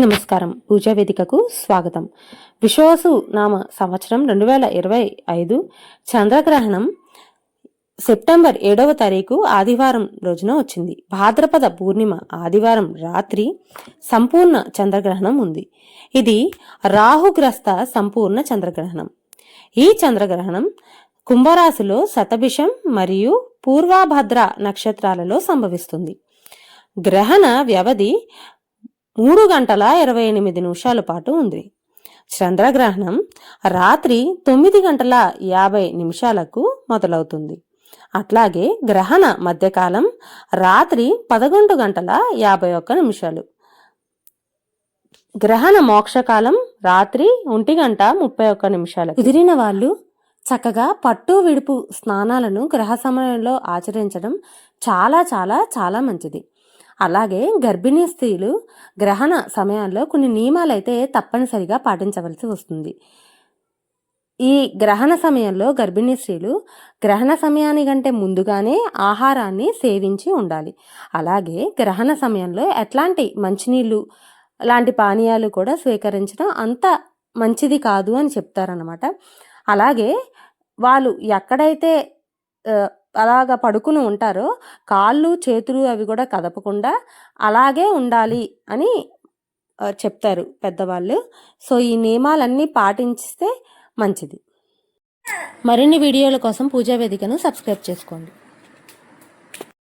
నమస్కారం. పూజా వేదికకు స్వాగతం. విశ్వాసు నామ సంవత్సరం 2025 చంద్రగ్రహణం సెప్టెంబర్ 7వ తారీఖు ఆదివారం రోజున వచ్చింది. భాద్రపద పూర్ణిమ ఆదివారం రాత్రి సంపూర్ణ చంద్రగ్రహణం ఉంది. ఇది రాహుగ్రస్త సంపూర్ణ చంద్రగ్రహణం. ఈ చంద్రగ్రహణం కుంభరాశిలో శతభిషం మరియు పూర్వభద్ర నక్షత్రాలలో సంభవిస్తుంది. గ్రహణ వ్యవధి 3 గంటల 28 నిమిషాల పాటు ఉంది. చంద్రగ్రహణం రాత్రి 9 గంటల 50 నిమిషాలకు మొదలవుతుంది. అట్లాగే గ్రహణ మధ్యకాలం రాత్రి 11 గంటల 51 నిమిషాలు. గ్రహణ మోక్షకాలం రాత్రి 1 గంట 31 నిమిషాలు. కుదిరిన వాళ్ళు చక్కగా పట్టు విడుపు స్నానాలను గ్రహ సమయంలో ఆచరించడం చాలా చాలా చాలా మంచిది. అలాగే గర్భిణీ స్త్రీలు గ్రహణ సమయాల్లో కొన్ని నియమాలైతే తప్పనిసరిగా పాటించవలసి వస్తుంది. ఈ గ్రహణ సమయంలో గర్భిణీ స్త్రీలు గ్రహణ సమయానికంటే ముందుగానే ఆహారాన్ని సేవించి ఉండాలి. అలాగే గ్రహణ సమయంలో ఎట్లాంటి మంచినీళ్ళు లాంటి పానీయాలు కూడా స్వీకరించడం అంత మంచిది కాదు అని చెప్తారనమాట. అలాగే వాళ్ళు ఎక్కడైతే అలాగా పడుకుని ఉంటారో కాళ్ళు చేతులు అవి కూడా కదపకుండా అలాగే ఉండాలి అని చెప్తారు పెద్దవాళ్ళు. సో ఈ నియమాలన్నీ పాటించితే మంచిది. మరిన్ని వీడియోల కోసం పూజా వేదికను సబ్స్క్రైబ్ చేసుకోండి.